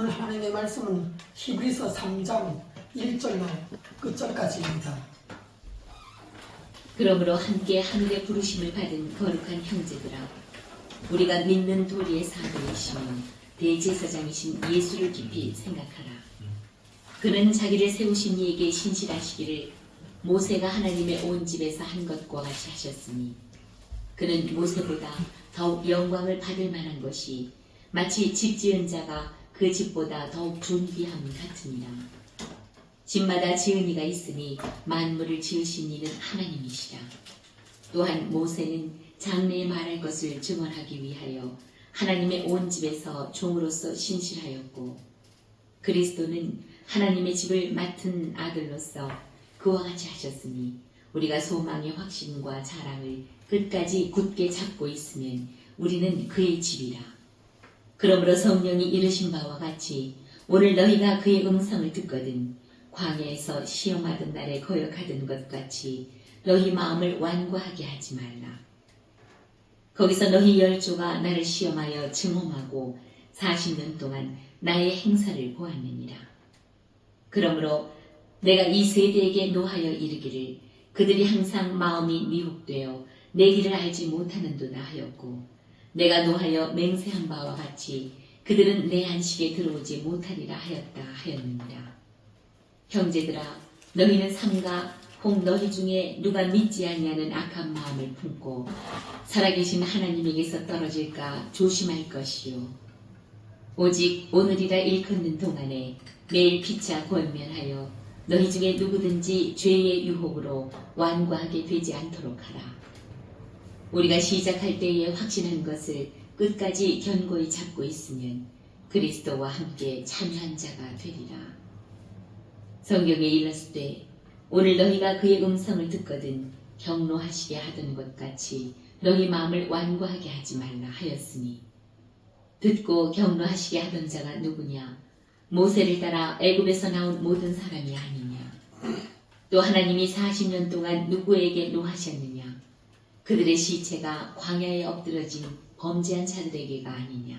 오늘 하나님의 말씀은 히브리서 3장 1절로 끝절까지입니다. 그러므로 함께 하늘의 부르심을 받은 거룩한 형제들아, 우리가 믿는 도리의 사도이시며 대제사장이신 예수를 깊이 생각하라. 그는 자기를 세우신 이에게 신실하시기를 모세가 하나님의 온 집에서 한 것과 같이 하셨으니, 그는 모세보다 더욱 영광을 받을 만한 것이 마치 집 지은 자가 그 집보다 더욱 존귀함 같으니라. 집마다 지은 이가 있으니 만물을 지으신 이는 하나님이시라. 또한 모세는 장래에 말할 것을 증언하기 위하여 하나님의 온 집에서 종으로서 신실하였고, 그리스도는 하나님의 집을 맡은 아들로서 그와 같이 하셨으니, 우리가 소망의 확신과 자랑을 끝까지 굳게 잡고 있으면 우리는 그의 집이라. 그러므로 성령이 이르신 바와 같이 오늘 너희가 그의 음성을 듣거든 광야에서 시험하던 날에 거역하던 것 같이 너희 마음을 완고하게 하지 말라. 거기서 너희 열조가 나를 시험하여 증험하고 40년 동안 나의 행사를 보았느니라. 그러므로 내가 이 세대에게 노하여 이르기를 그들이 항상 마음이 미혹되어 내 길을 알지 못하는도다 하였고, 내가 노하여 맹세한 바와 같이 그들은 내 안식에 들어오지 못하리라 하였다 하였느니라. 형제들아, 너희는 삼가 혹 너희 중에 누가 믿지 아니하는 악한 마음을 품고 살아계신 하나님에게서 떨어질까 조심할 것이요, 오직 오늘이라 일컫는 동안에 매일 피차 권면하여 너희 중에 누구든지 죄의 유혹으로 완고하게 되지 않도록 하라. 우리가 시작할 때에 확신한 것을 끝까지 견고히 잡고 있으면 그리스도와 함께 참여한 자가 되리라. 성경에 일렀으되 오늘 너희가 그의 음성을 듣거든 경노하시게 하던 것 같이 너희 마음을 완고하게 하지 말라 하였으니, 듣고 경노하시게 하던 자가 누구냐? 모세를 따라 애굽에서 나온 모든 사람이 아니냐? 또 하나님이 40년 동안 누구에게 노하셨느냐? 그들의 시체가 광야에 엎드러진 범죄한 자들에게가 아니냐?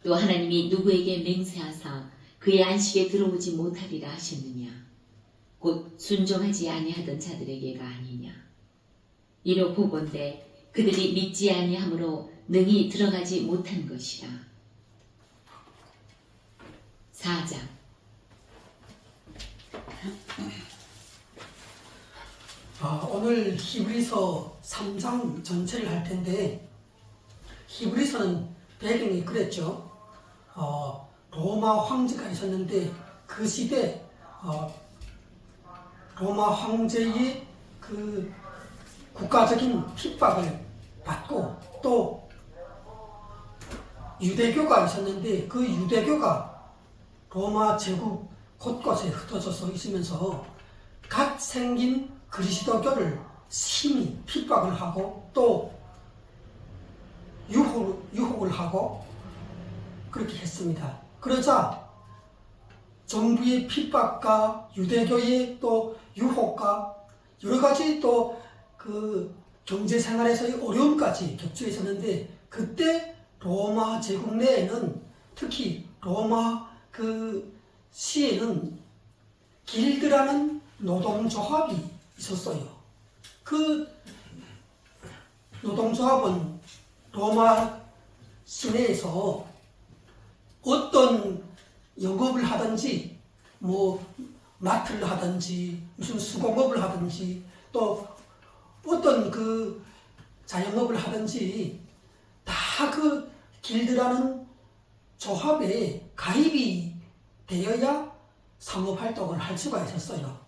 또 하나님이 누구에게 맹세하사 그의 안식에 들어오지 못하리라 하셨느냐? 곧 순종하지 아니하던 자들에게가 아니냐? 이로 보건대 그들이 믿지 아니함으로 능히 들어가지 못한 것이라. 4장. 오늘 히브리서 3장 전체를 할 텐데, 히브리서는 배경이 그랬죠. 로마 황제가 있었는데 그 시대 로마 황제의 그 국가적인 핍박을 받고, 또 유대교가 있었는데 그 유대교가 로마 제국 곳곳에 흩어져서 있으면서 갓 생긴 그리스도교를 심히 핍박을 하고 또 유혹을 하고 그렇게 했습니다. 그러자 정부의 핍박과 유대교의 또 유혹과 여러 가지 또 그 경제 생활에서의 어려움까지 겹쳐 있었는데, 그때 로마 제국 내에는 특히 로마 그 시에는 길드라는 노동조합이 있었어요. 그 노동조합은 로마 시내에서 어떤 영업을 하든지, 뭐 마트를 하든지 무슨 수공업을 하든지 또 어떤 그 자영업을 하든지 다 그 길드라는 조합에 가입이 되어야 상업활동을 할 수가 있었어요.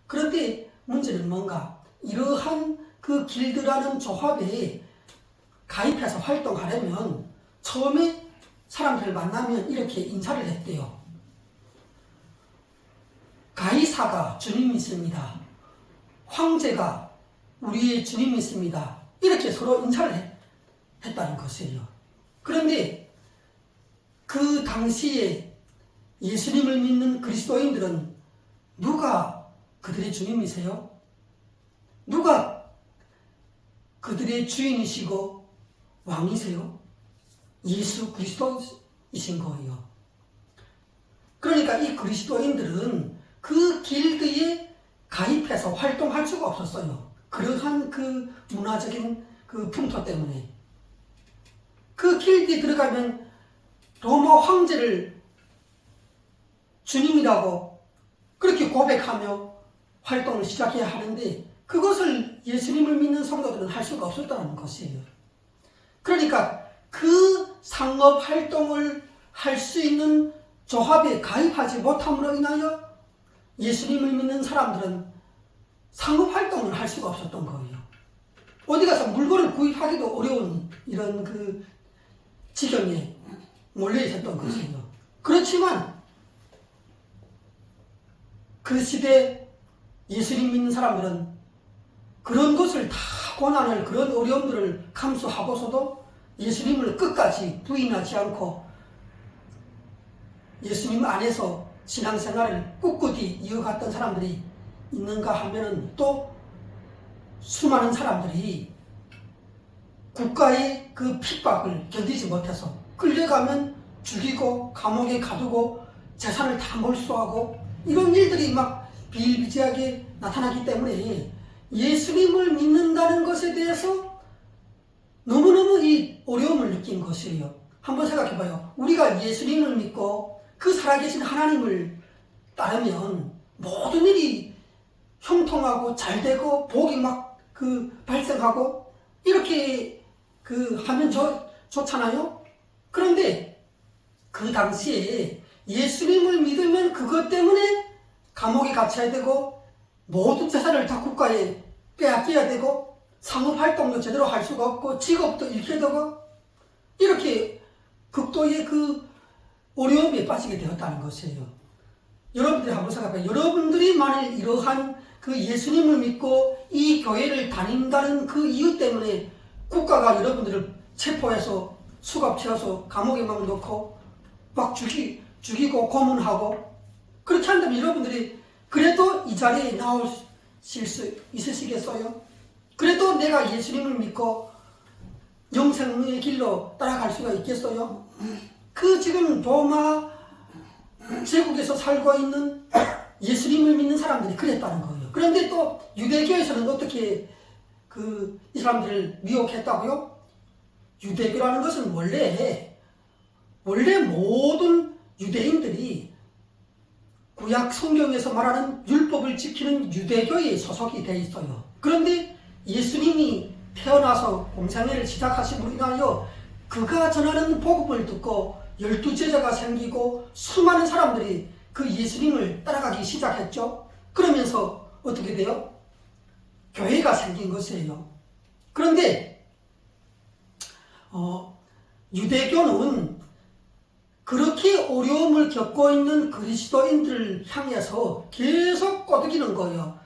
그런데 문제는 뭔가, 이러한 그 길드라는 조합에 가입해서 활동하려면 처음에 사람들을 만나면 이렇게 인사를 했대요. 가이사가 주님 믿습니다. 황제가 우리의 주님 믿습니다. 이렇게 서로 인사를 했다는 것이에요. 그런데 그 당시에 예수님을 믿는 그리스도인들은 누가 그들의 주님이세요? 누가 그들의 주인이시고 왕이세요? 예수 그리스도이신 거예요. 그러니까 이 그리스도인들은 그 길드에 가입해서 활동할 수가 없었어요. 그러한 그 문화적인 그 풍토 때문에. 그 길드에 들어가면 로마 황제를 주님이라고 그렇게 고백하며 활동을 시작해야 하는데 그것을 예수님을 믿는 성도들은 할 수가 없었다는 것이에요. 그러니까 그 상업 활동을 할 수 있는 조합에 가입하지 못함으로 인하여 예수님을 믿는 사람들은 상업 활동을 할 수가 없었던 거예요. 어디 가서 물건을 구입하기도 어려운 이런 그 지경에 몰려 있었던 것이에요. 그렇지만 그 시대 예수님 믿는 사람들은 그런 것을 다 고난을, 그런 어려움들을 감수하고서도 예수님을 끝까지 부인하지 않고 예수님 안에서 신앙생활을 꿋꿋이 이어갔던 사람들이 있는가 하면은 또 수많은 사람들이 국가의 그 핍박을 견디지 못해서 끌려가면 죽이고 감옥에 가두고 재산을 다 몰수하고 이런 일들이 막 비일비재하게 나타나기 때문에 예수님을 믿는다는 것에 대해서 너무너무 이 어려움을 느낀 것이에요. 한번 생각해봐요. 우리가 예수님을 믿고 그 살아계신 하나님을 따르면 모든 일이 형통하고 잘되고 복이 막 그 발생하고 이렇게 그 하면 좋잖아요. 그런데 그 당시에 예수님을 믿으면 그것 때문에 감옥에 갇혀야 되고 모든 재산을 다 국가에 빼앗겨야 되고 상업활동도 제대로 할 수가 없고 직업도 잃게 되고 이렇게 극도의 그 어려움에 빠지게 되었다는 것이에요. 여러분들이 한번 생각해요. 여러분들이 만일 이러한 그 예수님을 믿고 이 교회를 다닌다는 그 이유 때문에 국가가 여러분들을 체포해서 수갑채워서 감옥에 막 넣고 막 죽이고 고문하고 그렇게 한다면 여러분들이 그래도 이 자리에 나오실 수 있으시겠어요? 그래도 내가 예수님을 믿고 영생의 길로 따라갈 수가 있겠어요? 그 지금 로마 제국에서 살고 있는 예수님을 믿는 사람들이 그랬다는 거예요. 그런데 또 유대교에서는 어떻게 이 사람들을 미혹했다고요? 유대교라는 것은 원래 모든 유대인들이 구약 성경에서 말하는 율법을 지키는 유대교에 소속이 되어 있어요. 그런데 예수님이 태어나서 공생애를 시작하심으로 인하여 그가 전하는 복음을 듣고 12제자가 생기고 수많은 사람들이 그 예수님을 따라가기 시작했죠. 그러면서 어떻게 돼요? 교회가 생긴 것이에요. 그런데 유대교는 그렇게 어려움을 겪고 있는 그리스도인들을 향해서 계속 꼬드기는 거예요.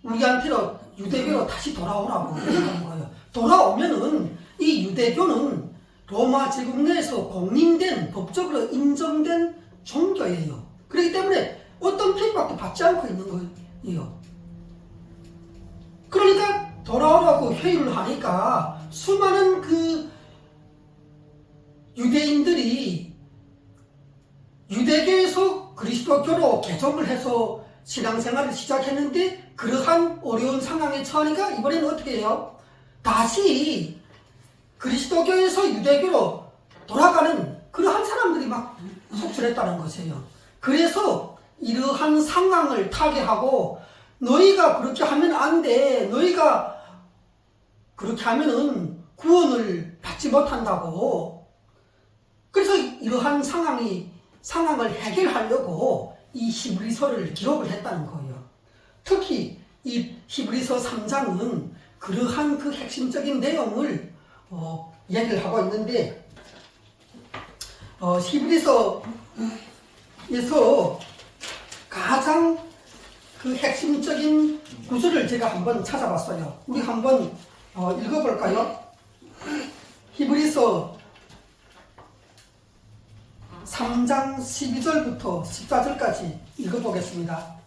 우리한테로 유대교로 다시 돌아오라고 그러는 거예요. 돌아오면은 이 유대교는 로마 제국 내에서 공인된 법적으로 인정된 종교예요. 그렇기 때문에 어떤 핍박도 받지 않고 있는 거예요. 그러니까 돌아오라고 회유를 하니까 수많은 그 유대인들이 유대교에서 그리스도교로 개종을 해서 신앙생활을 시작했는데 그러한 어려운 상황에 처하니까 이번에는 어떻게 해요? 다시 그리스도교에서 유대교로 돌아가는 그러한 사람들이 막 속출했다는 것이에요. 그래서 이러한 상황을 타개하고 너희가 그렇게 하면 안 돼. 너희가 그렇게 하면은 구원을 받지 못한다고. 그래서 이러한 상황을 해결하려고 이 히브리서를 기록을 했다는 거예요. 특히 이 히브리서 3장은 그러한 그 핵심적인 내용을 얘기를 하고 있는데 히브리서에서 가장 그 핵심적인 구절을 제가 한번 찾아봤어요. 우리 한번 읽어볼까요? 히브리서 3장 12절부터 14절까지 읽어보겠습니다.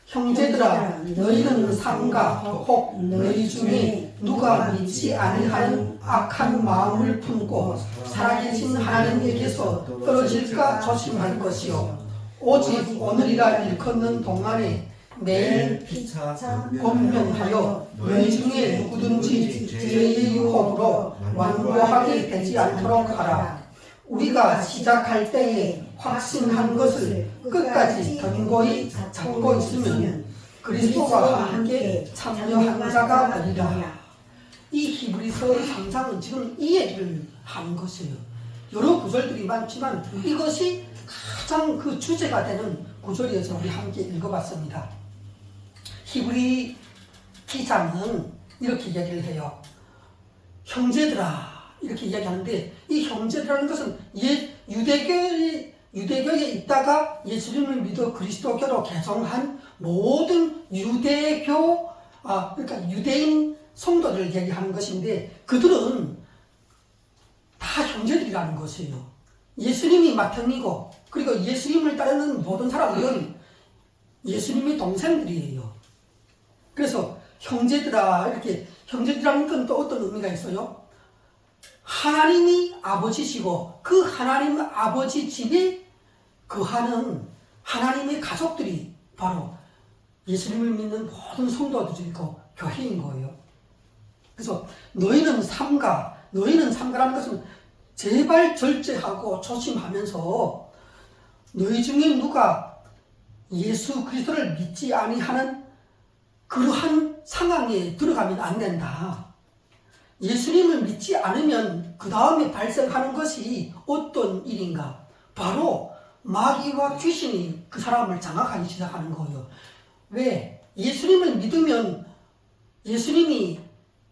형제들아 너희는 삼가 혹 너희 중에 누가 믿지 아니하는 악한 마음을 품고 살아계신 하나님에게서 떨어질까 조심할 것이요 오직 오늘이라 일컫는 동안에 매일 피차 권면하여 너희 중에 누구든지 죄의 유혹으로 완고하게 되지 않도록 하라. 우리가 시작할 때에 확신한 것을 끝까지 견고히 잡고 있으면 그리스도와 함께 참여한 자가 되리라. 이 히브리서 3장은 지금 이 얘기를 하는 것이에요. 여러 구절들이 많지만 이것이 가장 그 주제가 되는 구절이어서 우리 함께 읽어봤습니다. 히브리 기자는 이렇게 이야기를 해요. 형제들아 이렇게 이야기하는데 이 형제들이라는 것은 유대교에 있다가 예수님을 믿어 그리스도교로 개종한 모든 그러니까 유대인 성도들을 얘기하는 것인데 그들은 다 형제들이라는 것이에요. 예수님이 맏형이고 그리고 예수님을 따르는 모든 사람들은 예수님의 동생들이에요. 그래서 형제들아 이렇게 형제들이라는 건 또 어떤 의미가 있어요? 하나님이 아버지시고 그 하나님 아버지 집에 거하는 하나님의 가족들이 바로 예수님을 믿는 모든 성도들이고 교회인 거예요. 그래서 너희는 삼가라는 것은 제발 절제하고 조심하면서 너희 중에 누가 예수 그리스도를 믿지 아니하는 그러한 상황에 들어가면 안 된다. 예수님을 믿지 않으면 그 다음에 발생하는 것이 어떤 일인가? 바로 마귀와 귀신이 그 사람을 장악하기 시작하는 거예요. 왜? 예수님을 믿으면 예수님이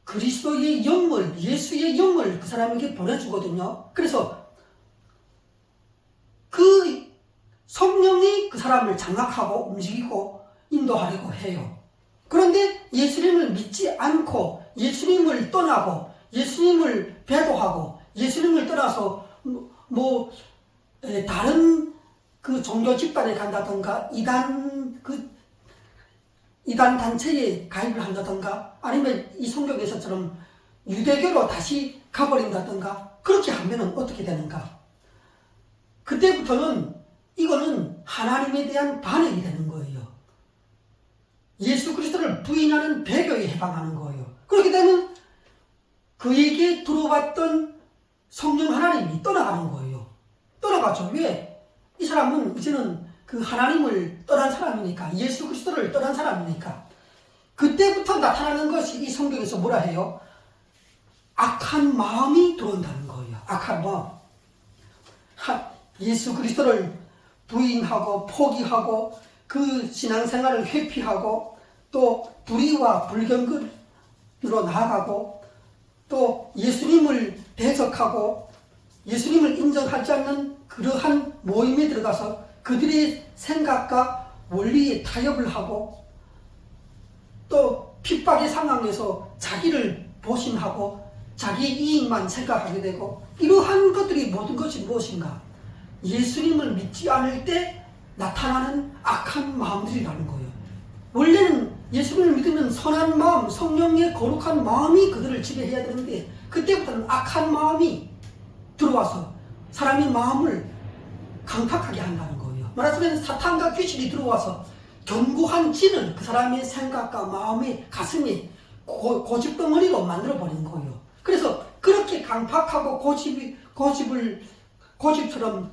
그리스도의 영을, 예수의 영을 그 사람에게 보내주거든요. 그래서 그 성령이 그 사람을 장악하고 움직이고 인도하려고 해요. 그런데 예수님을 믿지 않고 예수님을 떠나고 예수님을 배도하고 예수님을 떠나서 다른 그 종교 집단에 간다던가 이단 단체에 가입을 한다던가 아니면 이 성경에서처럼 유대교로 다시 가버린다던가 그렇게 하면은 어떻게 되는가? 그때부터는 이거는 하나님에 대한 반역이 되는 거예요. 예수 그리스도를 부인하는 배교에 해당하는 거예요. 그렇게 되면 그에게 들어왔던 성령 하나님이 떠나가는 거예요. 떠나가죠. 왜? 이 사람은 이제는 그 하나님을 떠난 사람이니까, 예수 그리스도를 떠난 사람이니까. 그때부터 나타나는 것이 이 성경에서 뭐라 해요? 악한 마음이 들어온다는 거예요. 악한 마음. 예수 그리스도를 부인하고 포기하고 그 신앙생활을 회피하고 또 불의와 불경으로 나아가고 또 예수님을 대적하고 예수님을 인정하지 않는 그러한 모임에 들어가서 그들의 생각과 원리에 타협을 하고 또 핍박의 상황에서 자기를 보신하고 자기 이익만 생각하게 되고 이러한 것들이 모든 것이 무엇인가? 예수님을 믿지 않을 때 나타나는 악한 마음들이라는 거예요. 원래는 예수님을 믿으면 선한 마음, 성령의 거룩한 마음이 그들을 지배해야 되는데 그때부터는 악한 마음이 들어와서 사람의 마음을 강팍하게 한다는 거예요. 말하자면 사탄과 귀신이 들어와서 견고한 진을 그 사람의 생각과 마음의 가슴에 고집덩어리로 만들어버린 거예요. 그래서 그렇게 강팍하고 고집처럼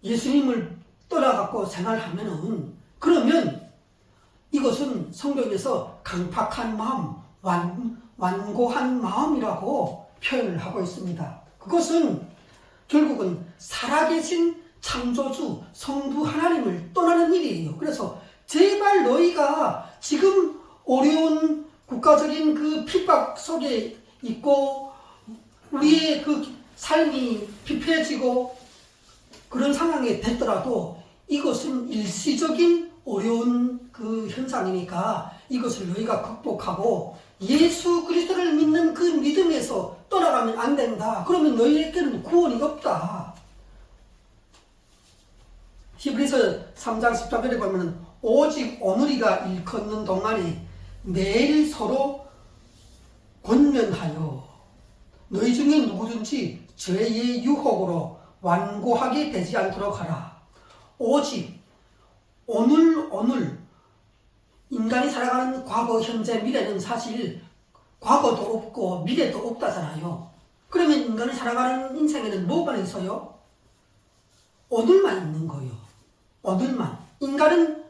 예수님을 떠나갖고 생활하면은 그러면 이것은 성경에서 강팍한 마음, 완고한 마음이라고 표현을 하고 있습니다. 그것은 결국은 살아계신 창조주 성부 하나님을 떠나는 일이에요. 그래서 제발 너희가 지금 어려운 국가적인 그 핍박 속에 있고 우리의 그 삶이 피폐해지고 그런 상황이 됐더라도 이것은 일시적인 어려운 그 현상이니까 이것을 너희가 극복하고 예수 그리스도를 믿는 그 믿음에서 떠나가면 안 된다. 그러면 너희에게는 구원이 없다. 히브리서 3장 14절에 보면 오직 오늘이가 일컫는 동안에 매일 서로 권면하여 너희 중에 누구든지 죄의 유혹으로 완고하게 되지 않도록 하라. 오직 오늘 인간이 살아가는 과거, 현재, 미래는 사실 과거도 없고 미래도 없다잖아요. 그러면 인간이 살아가는 인생에는 뭐만 있어요? 오늘만 있는 거예요. 오늘만. 인간은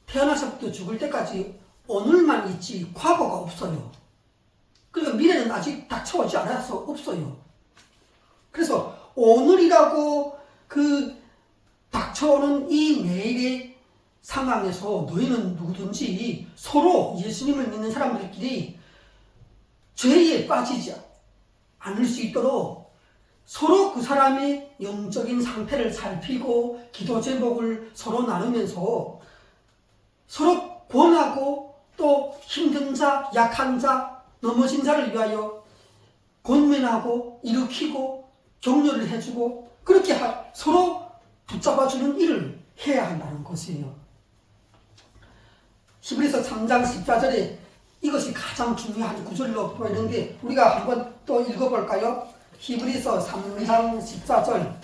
태어나서부터 죽을 때까지 오늘만 있지 과거가 없어요. 그러니까 미래는 아직 닥쳐오지 않아서 없어요. 그래서 오늘이라고 그 닥쳐오는 이 내일의 상황에서 너희는 누구든지 서로 예수님을 믿는 사람들끼리 죄에 빠지지 않을 수 있도록 서로 그 사람의 영적인 상태를 살피고 기도 제목을 서로 나누면서 서로 권하고 또 힘든 자, 약한 자, 넘어진 자를 위하여 권면하고 일으키고 격려를 해주고 그렇게 서로 붙잡아주는 일을 해야 한다는 것이에요. 히브리서 3장 14절에 이것이 가장 중요한 구절로 보이는데 우리가 한번 또 읽어볼까요? 히브리서 3장 14절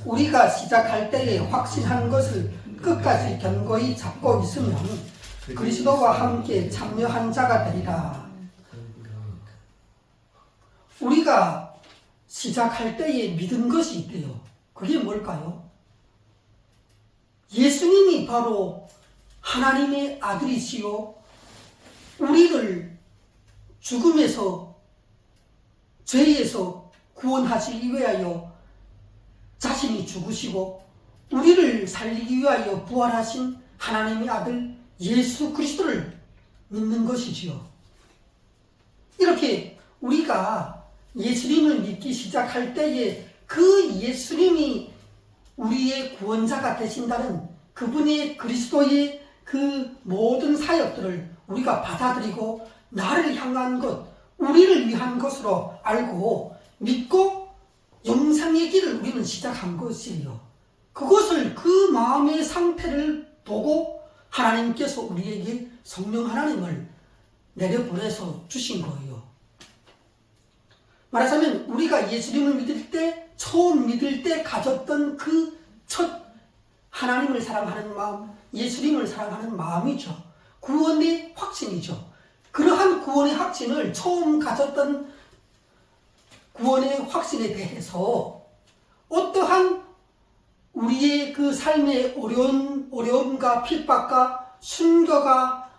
우리가 시작할 때에 확신한 것을 끝까지 견고히 잡고 있으면 그리스도와 함께 참여한 자가 되리라. 우리가 시작할 때에 믿은 것이 있대요. 그게 뭘까요? 예수님이 바로 하나님의 아들이시요 우리를 죽음에서 죄에서 구원하시기 위하여 자신이 죽으시고 우리를 살리기 위하여 부활하신 하나님의 아들 예수 그리스도를 믿는 것이지요. 이렇게 우리가 예수님을 믿기 시작할 때에 그 예수님이 우리의 구원자가 되신다는 그분의 그리스도의 그 모든 사역들을 우리가 받아들이고 나를 향한 것, 우리를 위한 것으로 알고 믿고 영생의 길을 우리는 시작한 것이에요. 그것을 그 마음의 상태를 보고 하나님께서 우리에게 성령 하나님을 내려보내서 주신 거예요. 말하자면 우리가 예수님을 믿을 때 처음 믿을 때 가졌던 그 첫 하나님을 사랑하는 마음, 예수님을 사랑하는 마음이죠. 구원의 확신이죠. 그러한 구원의 확신을 처음 가졌던 구원의 확신에 대해서 어떠한 우리의 그 삶의 어려움과 핍박과 순교가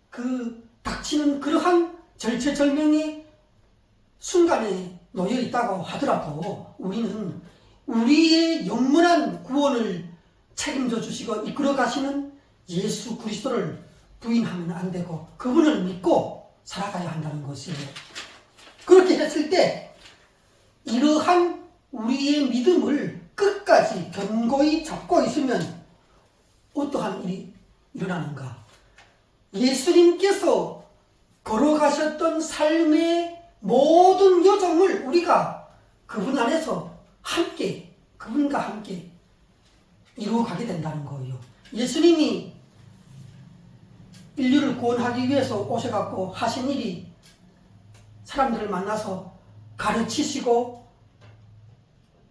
그 닥치는 그러한 절체절명의 순간에 놓여 있다고 하더라도 우리는 우리의 영원한 구원을 책임져 주시고 이끌어 가시는 예수 그리스도를 부인하면 안 되고 그분을 믿고 살아가야 한다는 것이에요. 그렇게 했을 때 이러한 우리의 믿음을 끝까지 견고히 잡고 있으면 어떠한 일이 일어나는가? 예수님께서 걸어가셨던 삶의 모든 여정을 우리가 그분 안에서 함께, 그분과 함께 이루어가게 된다는 거예요. 예수님이 인류를 구원하기 위해서 오셔갖고 하신 일이 사람들을 만나서 가르치시고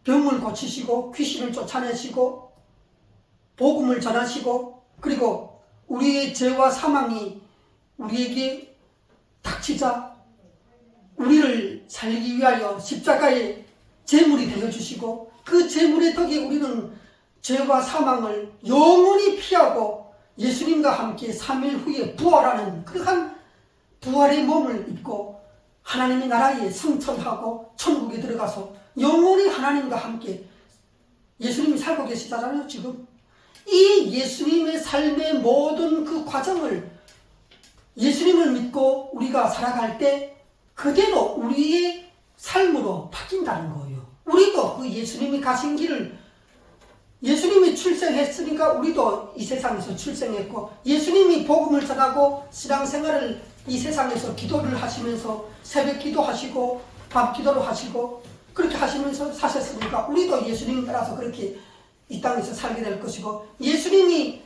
병을 고치시고 귀신을 쫓아내시고 복음을 전하시고 그리고 우리의 죄와 사망이 우리에게 닥치자 우리를 살리기 위하여 십자가의 제물이 되어주시고 그 제물의 덕에 우리는 죄와 사망을 영원히 피하고 예수님과 함께 3일 후에 부활하는 그러한 부활의 몸을 입고 하나님의 나라에 승천하고 천국에 들어가서 영원히 하나님과 함께 예수님이 살고 계시잖아요. 지금 이 예수님의 삶의 모든 그 과정을 예수님을 믿고 우리가 살아갈 때 그대로 우리의 삶으로 바뀐다는 거예요. 우리도 그 예수님이 가신 길을 예수님이 출생했으니까 우리도 이 세상에서 출생했고 예수님이 복음을 전하고 신앙생활을 이 세상에서 기도를 하시면서 새벽 기도하시고 밤 기도를 하시고 그렇게 하시면서 사셨으니까 우리도 예수님 따라서 그렇게 이 땅에서 살게 될 것이고 예수님이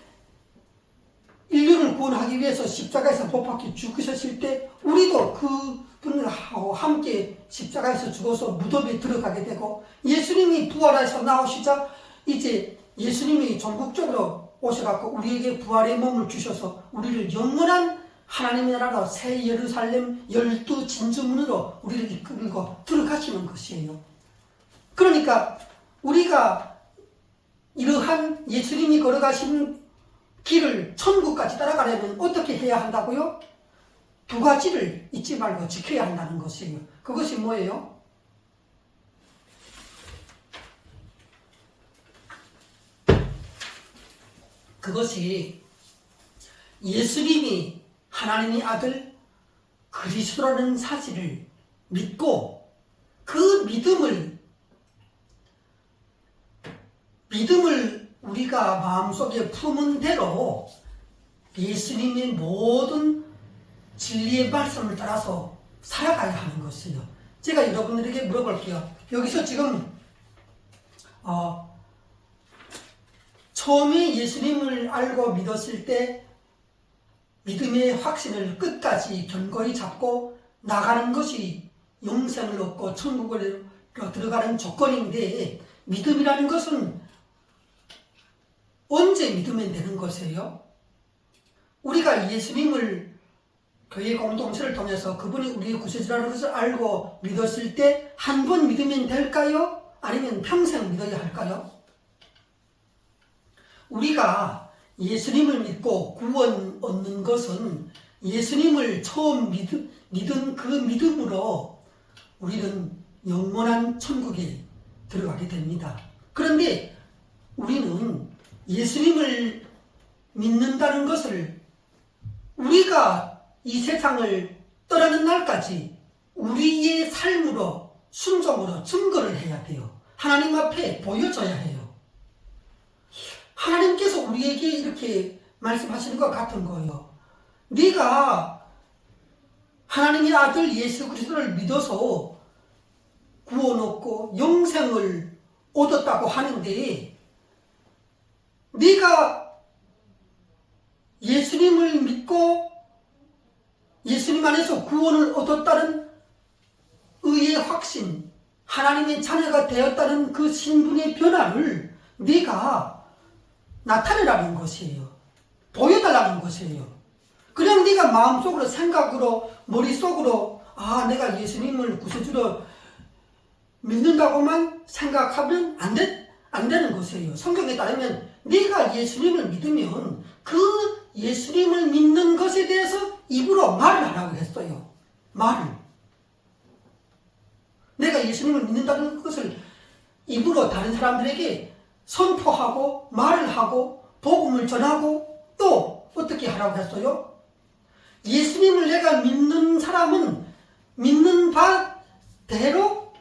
인류를 구원하기 위해서 십자가에서 못 박혀 죽으셨을 때 우리도 그분하고 함께 십자가에서 죽어서 무덤에 들어가게 되고, 예수님이 부활해서 나오시자 이제 예수님이 전국적으로 오셔갖고 우리에게 부활의 몸을 주셔서 우리를 영원한 하나님의 나라 새 예루살렘 12 진주문으로 우리를 이끌고 들어가시는 것이에요. 그러니까 우리가 이러한 예수님이 걸어가신 길을 천국까지 따라가려면 어떻게 해야 한다고요? 두 가지를 잊지 말고 지켜야 한다는 것이에요. 그것이 뭐예요? 그것이 예수님이 하나님의 아들 그리스도라는 사실을 믿고 그 믿음을 우리가 마음속에 품은 대로 예수님의 모든 진리의 말씀을 따라서 살아가야 하는 것이에요. 제가 여러분들에게 물어볼게요. 여기서 지금 처음에 예수님을 알고 믿었을 때 믿음의 확신을 끝까지 견고히 잡고 나가는 것이 영생을 얻고 천국으로 들어가는 조건인데, 믿음이라는 것은 언제 믿으면 되는 것이에요? 우리가 예수님을 교회 공동체를 통해서 그분이 우리의 구세주라는 것을 알고 믿었을 때 한 번 믿으면 될까요? 아니면 평생 믿어야 할까요? 우리가 예수님을 믿고 구원 얻는 것은 예수님을 처음 믿은 그 믿음으로 우리는 영원한 천국에 들어가게 됩니다. 그런데 우리는 예수님을 믿는다는 것을 우리가 이 세상을 떠나는 날까지 우리의 삶으로 순종으로 증거를 해야 돼요. 하나님 앞에 보여줘야 해요. 하나님께서 우리에게 이렇게 말씀하시는 것 같은 거예요. 네가 하나님의 아들 예수 그리스도를 믿어서 구원 얻고 영생을 얻었다고 하는데, 네가 예수님을 믿고 예수님 안에서 구원을 얻었다는 의의 확신, 하나님의 자녀가 되었다는 그 신분의 변화를 네가 나타내라는 것이에요. 보여달라는 것이에요. 그냥 네가 마음속으로 생각으로 머릿속으로 내가 예수님을 구세주로 믿는다고만 생각하면 안 되는 것이에요. 성경에 따르면 네가 예수님을 믿으면 그 예수님을 믿는 것에 대해서 입으로 말을 하라고 했어요. 말을. 내가 예수님을 믿는다는 것을 입으로 다른 사람들에게 선포하고 말을 하고 복음을 전하고 또 어떻게 하라고 했어요? 예수님을 내가 믿는 사람은 믿는 바대로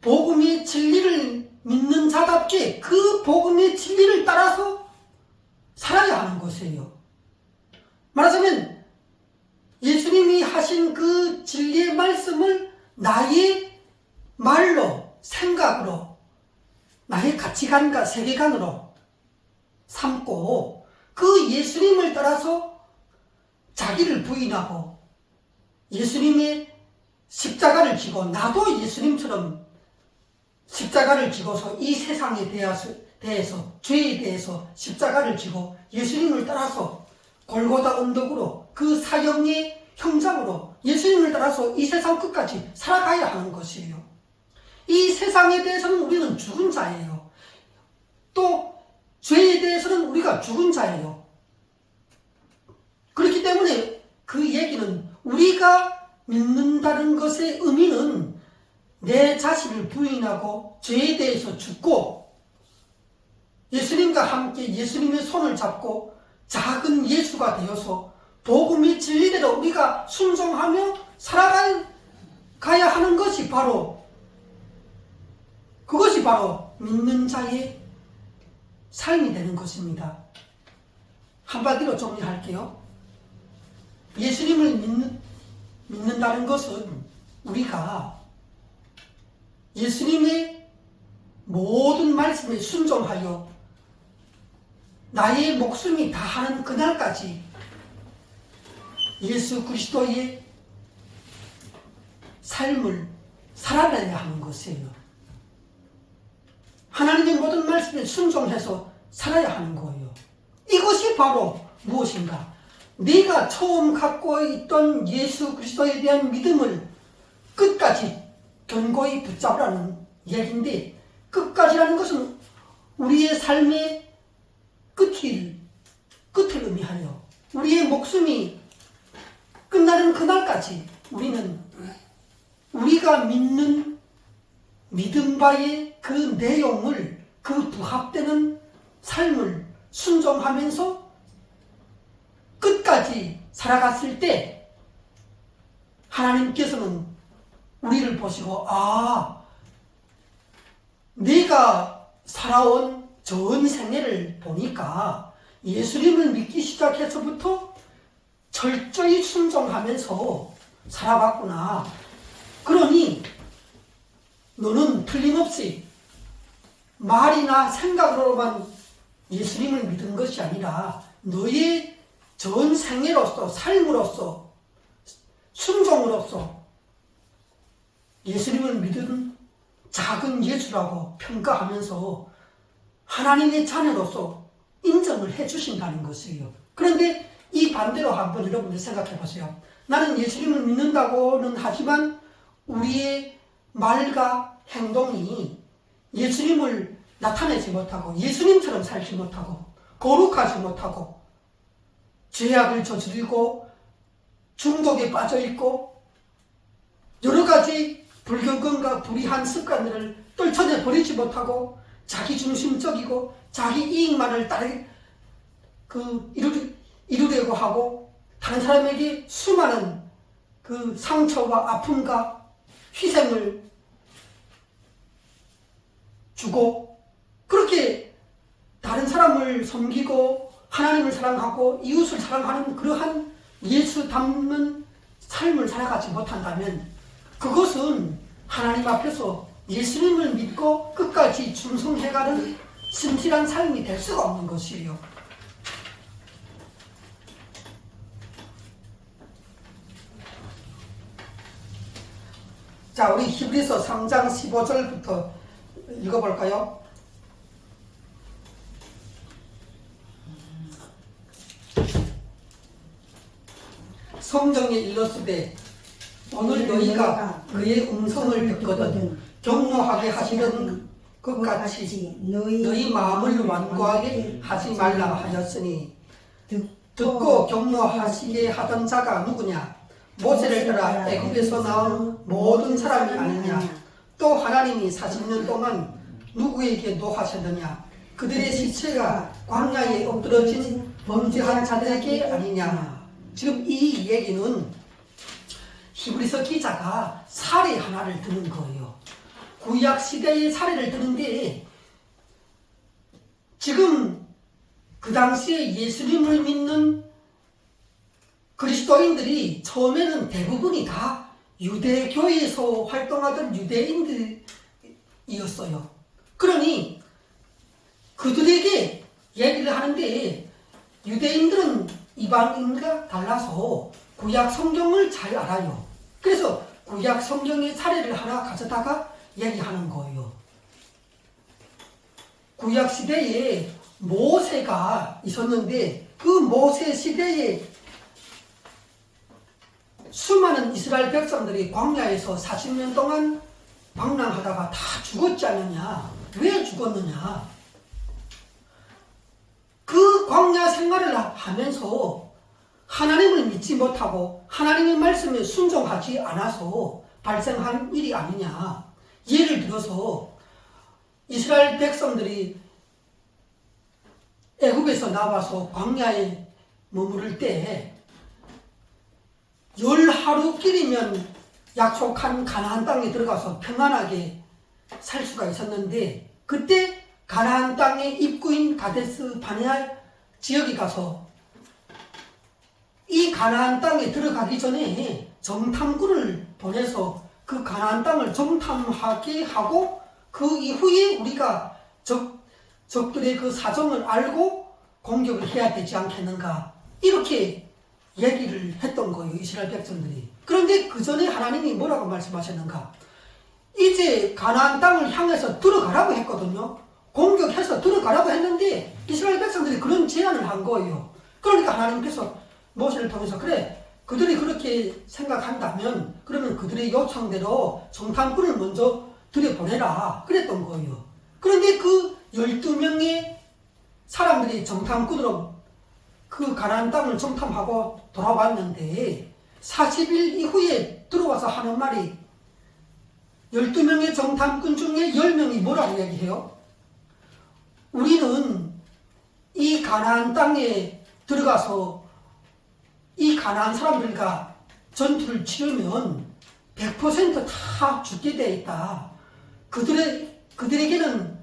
복음의 진리를 믿는 자답게 그 복음의 진리를 따라서 살아야 하는 것이에요. 말하자면 예수님이 하신 그 진리의 말씀을 나의 말로, 생각으로, 나의 가치관과 세계관으로 삼고 그 예수님을 따라서 자기를 부인하고 예수님의 십자가를 지고, 나도 예수님처럼 십자가를 지고서 이 세상에 대해서 죄에 대해서 십자가를 지고 예수님을 따라서 골고다 언덕으로 그 사형의 형장으로 예수님을 따라서 이 세상 끝까지 살아가야 하는 것이에요. 이 세상에 대해서는 우리는 죽은 자예요. 또 죄에 대해서는 우리가 죽은 자예요. 그렇기 때문에 그 얘기는, 우리가 믿는다는 것의 의미는 내 자신을 부인하고 죄에 대해서 죽고 예수님과 함께 예수님의 손을 잡고 작은 예수가 되어서 복음의 진리대로 우리가 순종하며 살아가야 하는 것이 그것이 바로 믿는 자의 삶이 되는 것입니다. 한마디로 정리할게요. 예수님을 믿는다는 것은 우리가 예수님의 모든 말씀에 순종하여 나의 목숨이 다하는 그날까지 예수 그리스도의 삶을 살아내야 하는 것이에요. 하나님의 모든 말씀에 순종해서 살아야 하는 거예요. 이것이 바로 무엇인가? 네가 처음 갖고 있던 예수 그리스도에 대한 믿음을 끝까지 견고히 붙잡으라는 얘기인데, 끝까지라는 것은 우리의 삶의 끝을 의미하여 우리의 목숨이 끝나는 그날까지 우리는 우리가 믿는 믿음과의 그 내용을, 그 부합되는 삶을 순종하면서 끝까지 살아갔을 때 하나님께서는 우리를 보시고, 아, 내가 살아온 전 생애를 보니까 예수님을 믿기 시작해서부터 철저히 순종하면서 살아갔구나. 그러니 너는 틀림없이 말이나 생각으로만 예수님을 믿은 것이 아니라 너의 전 생애로서, 삶으로서, 순종으로서 예수님을 믿은 작은 예수라고 평가하면서 하나님의 자녀로서 인정을 해주신다는 것이에요. 그런데 이 반대로 한번 여러분들 생각해 보세요. 나는 예수님을 믿는다고는 하지만 우리의 말과 행동이 예수님을 나타내지 못하고 예수님처럼 살지 못하고 거룩하지 못하고 죄악을 저지르고 중독에 빠져있고 여러 가지 불경건과 불의한 습관들을 떨쳐내 버리지 못하고 자기중심적이고 자기 이익만을 이루려고 하고 다른 사람에게 수많은 그 상처와 아픔과 희생을 주고 그렇게 다른 사람을 섬기고 하나님을 사랑하고 이웃을 사랑하는 그러한 예수 닮는 삶을 살아가지 못한다면 그것은 하나님 앞에서 예수님을 믿고 끝까지 충성해가는 신실한 삶이 될 수가 없는 것이에요. 자, 우리 히브리서 3장 15절부터 읽어볼까요? 성경에 일렀으되 오늘 너희가 그의 음성을 듣거든 경노하게 하시던 것 같이 너희 마음을 완고하게 하지 말라 하였으니 듣고 경노하시게 하던 자가 누구냐? 모세를 따라 애굽에서 나온 모든 사람이 아니냐? 또 하나님이 40년 동안 누구에게 노하셨느냐? 그들의 시체가 광야에 엎드러진 범죄한 자들에게 아니냐? 지금 이 얘기는 히브리서 기자가 사례 하나를 드는 거예요. 구약 시대의 사례를 드는데 지금 그 당시에 예수님을 믿는 그리스도인들이 처음에는 대부분이 다 유대교회에서 활동하던 유대인들이었어요. 그러니 그들에게 얘기를 하는데 유대인들은 이방인과 달라서 구약 성경을 잘 알아요. 그래서 구약 성경의 사례를 하나 가져다가 얘기하는 거예요. 구약 시대에 모세가 있었는데 그 모세 시대에 수많은 이스라엘 백성들이 광야에서 40년 동안 방랑하다가 다 죽었지 않느냐? 왜 죽었느냐? 그 광야 생활을 하면서 하나님을 믿지 못하고 하나님의 말씀에 순종하지 않아서 발생한 일이 아니냐? 예를 들어서 이스라엘 백성들이 애굽에서 나와서 광야에 머무를 때 10하루길이면 약속한 가나안 땅에 들어가서 평안하게 살 수가 있었는데 그때 가나안 땅의 입구인 가데스 바네아 지역에 가서 이 가나안 땅에 들어가기 전에 정탐꾼을 보내서 그 가나안 땅을 정탐하게 하고 그 이후에 우리가 적들의 그 사정을 알고 공격을 해야 되지 않겠는가 이렇게 얘기를 했던 거예요. 이스라엘 백성들이. 그런데 그 전에 하나님이 뭐라고 말씀하셨는가? 이제 가나안 땅을 향해서 들어가라고 했거든요. 공격해서 들어가라고 했는데 이스라엘 백성들이 그런 제안을 한 거예요. 그러니까 하나님께서 모세를 통해서 그래 그들이 그렇게 생각한다면 그러면 그들의 요청대로 정탐꾼을 먼저 들여보내라 그랬던 거예요. 그런데 그 12명의 사람들이 정탐꾼으로 그 가나안 땅을 정탐하고 돌아왔는데 40일 이후에 들어와서 하는 말이 12명의 정탐꾼 중에 10명이 뭐라고 얘기해요? 우리는 이 가나안 땅에 들어가서 이 가나안 사람들과 전투를 치르면 100% 죽게 되어 있다. 그들에게는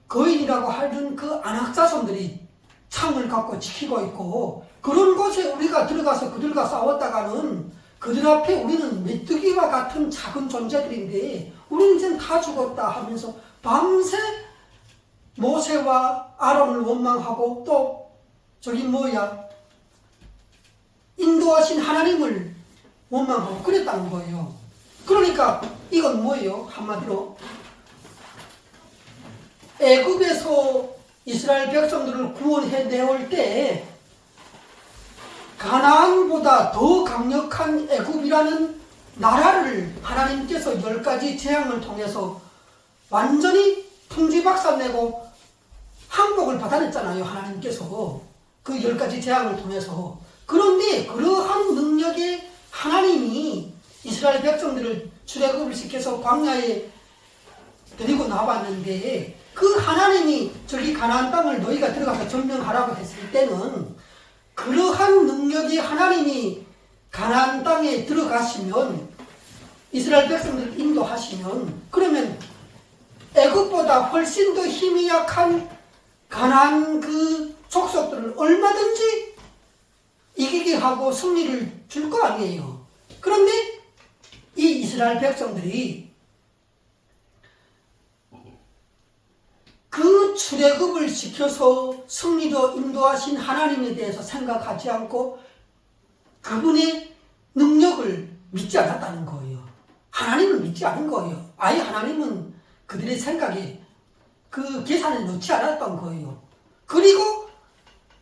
거인이라고 하는 그 안악자손들이 창을 갖고 지키고 있고 그런 곳에 우리가 들어가서 그들과 싸웠다가는 그들 앞에 우리는 메뚜기와 같은 작은 존재들인데 우리는 이제 다 죽었다 하면서 밤새 모세와 아론을 원망하고 또 인도하신 하나님을 원망하고 그랬다는 거예요. 그러니까 이건 뭐예요? 한마디로 애굽에서 이스라엘 백성들을 구원해 내올 때 가나안보다 더 강력한 애굽이라는 나라를 하나님께서 10가지 재앙을 통해서 완전히 풍지박산내고 항복을 받아냈잖아요. 하나님께서 그 10가지 재앙을 통해서. 그런데 그러한 능력의 하나님이 이스라엘 백성들을 출애굽을 시켜서 광야에 데리고 나왔는데 그 하나님이 저기 가나안 땅을 너희가 들어가서 점령하라고 했을 때는 그러한 능력의 하나님이 가나안 땅에 들어가시면 이스라엘 백성들을 인도하시면 그러면 애굽보다 훨씬 더 힘이 약한 가나안 그 족속들을 얼마든지 이기게 하고 승리를 줄 거 아니에요. 그런데 이 이스라엘 백성들이 그 출애굽을 시켜서 승리로 인도하신 하나님에 대해서 생각하지 않고 그분의 능력을 믿지 않았다는 거예요. 하나님을 믿지 않은 거예요. 아예 하나님은 그들의 생각에 그 계산에 넣지 않았던 거예요. 그리고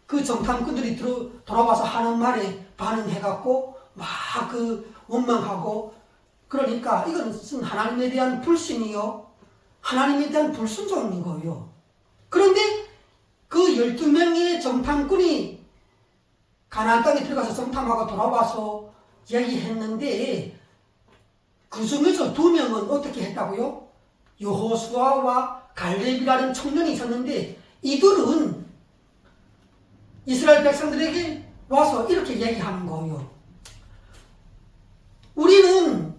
그 정탐꾼들이 돌아와서 하는 말에 반응해갖고 막 원망하고 그러니까 이것은 하나님에 대한 불신이요. 하나님에 대한 불순종인 거예요. 그런데 그 12명의 정탐꾼이 가나안 땅에 들어가서 정탐하고 돌아와서 얘기했는데 그 중에서 2명은 어떻게 했다고요? 여호수아와 갈렙이라는 청년이 있었는데 이들은 이스라엘 백성들에게 와서 이렇게 얘기하는 거예요. 우리는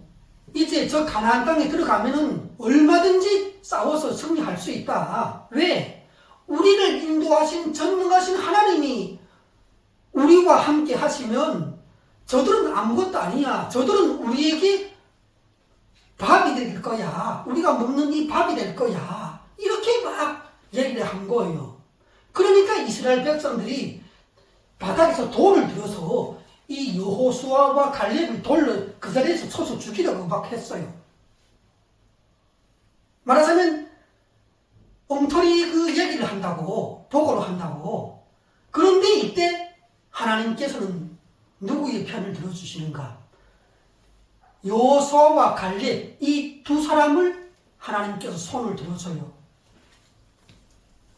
이제 저 가나안 땅에 들어가면은 얼마든지 싸워서 승리할 수 있다. 왜? 우리를 인도하신 전능하신 하나님이 우리와 함께 하시면 저들은 아무것도 아니야. 저들은 우리에게 밥이 될 거야. 우리가 먹는 이 밥이 될 거야. 이렇게 막 얘기를 한 거예요. 그러니까 이스라엘 백성들이 바닥에서 돌을 들어서 이 여호수아와 갈렙을 돌로 그 자리에서 쳐서 죽이려고 막 했어요. 말하자면 엉터리 그 얘기를 한다고, 도구로 한다고. 그런데 이때 하나님께서는 누구의 편을 들어주시는가? 여호수아와 갈렙 이 2사람을 하나님께서 손을 들어줘요.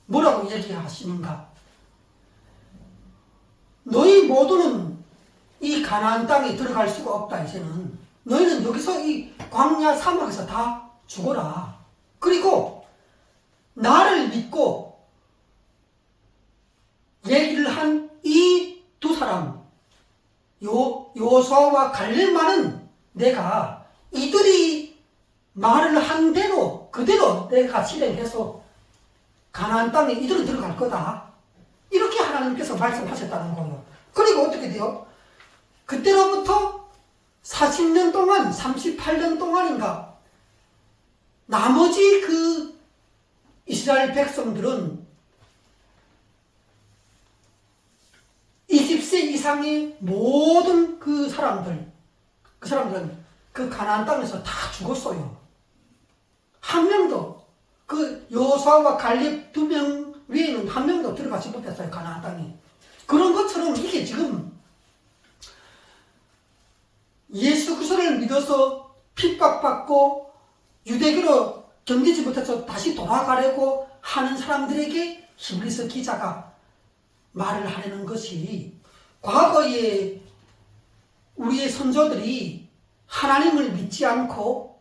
뭐라고 얘기하시는가? 너희 모두는 이 가나안 땅에 들어갈 수가 없다. 이제는 너희는 여기서 이 광야 사막에서 다 죽어라. 그리고 나를 믿고 얘기를 한 이 2사람 여호수아와 갈렙만은 내가 이들이 말을 한 대로 그대로 내가 실행해서 가나안 땅에 이들은 들어갈 거다. 이렇게 하나님께서 말씀하셨다는 거예요. 그리고 어떻게 돼요? 그때로부터 40년 동안 38년 동안인가 나머지 그 이스라엘 백성들은 1세 이상의 모든 그 사람들은 그 가나안 땅에서 다 죽었어요. 한 명도, 그 여호수아와 갈렙 2명 외에는 한 명도 들어가지 못했어요, 가나안 땅에. 그런 것처럼 이게 지금 예수 그리스도를 믿어서 핍박받고 유대교로 견디지 못해서 다시 돌아가려고 하는 사람들에게 히브리서 기자가 말을 하려는 것이, 과거에 우리의 선조들이 하나님을 믿지 않고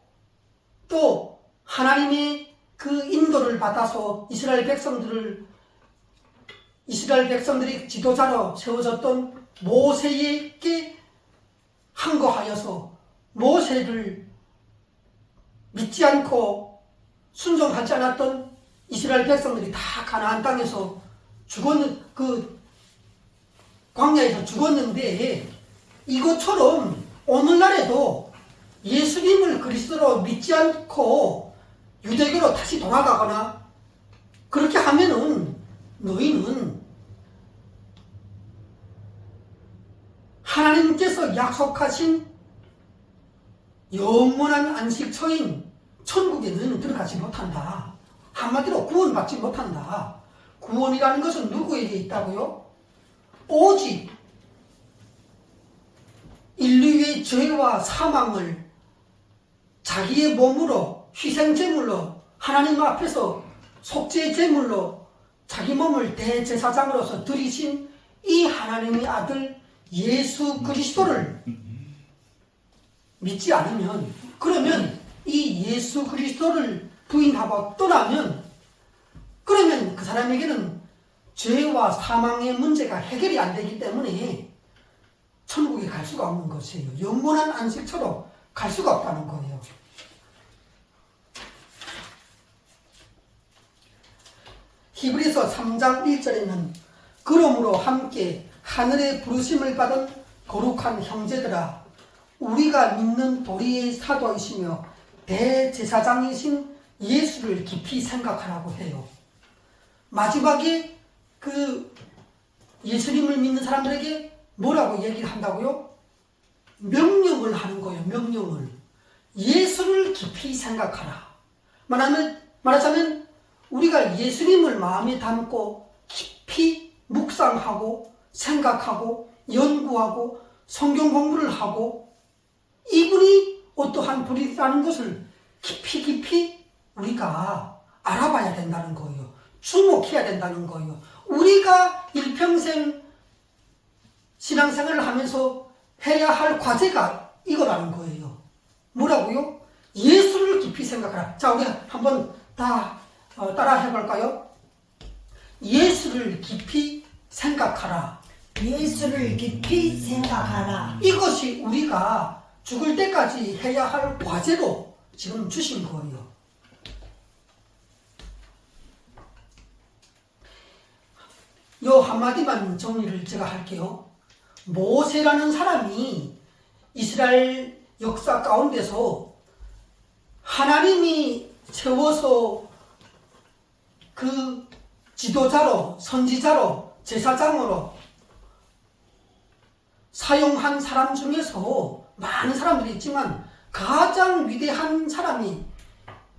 또 하나님의 그 인도를 받아서 이스라엘 백성들이 지도자로 세워졌던 모세에게 항거하여서 모세를 믿지 않고 순종하지 않았던 이스라엘 백성들이 다 가나안 땅에서 광야에서 죽었는데, 이것처럼 오늘날에도 예수님을 그리스도로 믿지 않고 유대교로 다시 돌아가거나 그렇게 하면은 너희는 하나님께서 약속하신 영원한 안식처인 천국에 너희는 들어가지 못한다. 한마디로 구원받지 못한다. 구원이라는 것은 누구에게 있다고요? 오직 인류의 죄와 사망을 자기의 몸으로 희생제물로 하나님 앞에서 속죄제물로 자기 몸을 대제사장으로서 드리신 이 하나님의 아들 예수 그리스도를 믿지 않으면, 그러면 이 예수 그리스도를 부인하고 떠나면, 그러면 그 사람에게는 죄와 사망의 문제가 해결이 안 되기 때문에 천국에 갈 수가 없는 것이에요. 영원한 안식처로 갈 수가 없다는 거예요. 히브리서 3장 1절에는 그러므로 함께 하늘의 부르심을 받은 거룩한 형제들아, 우리가 믿는 도리의 사도이시며 대제사장이신 예수를 깊이 생각하라고 해요. 마지막에 그 예수님을 믿는 사람들에게 뭐라고 얘기를 한다고요? 명령을 하는 거예요. 명령을. 예수를 깊이 생각하라. 말하자면 우리가 예수님을 마음에 담고 깊이 묵상하고 생각하고 연구하고 성경 공부를 하고 이분이 어떠한 분이라는 것을 깊이 우리가 알아봐야 된다는 거예요. 주목해야 된다는 거예요. 우리가 일평생 신앙생활을 하면서 해야 할 과제가 이거라는 거예요. 뭐라고요? 예수를 깊이 생각하라. 자, 우리 한번 다 따라 해볼까요? 예수를 깊이 생각하라. 예수를 깊이 생각하라. 이것이 우리가 죽을 때까지 해야 할 과제로 지금 주신 거예요. 요 한마디만 정리를 제가 할게요. 모세라는 사람이 이스라엘 역사 가운데서 하나님이 세워서 그 지도자로, 선지자로, 제사장으로 사용한 사람 중에서 많은 사람들이 있지만 가장 위대한 사람이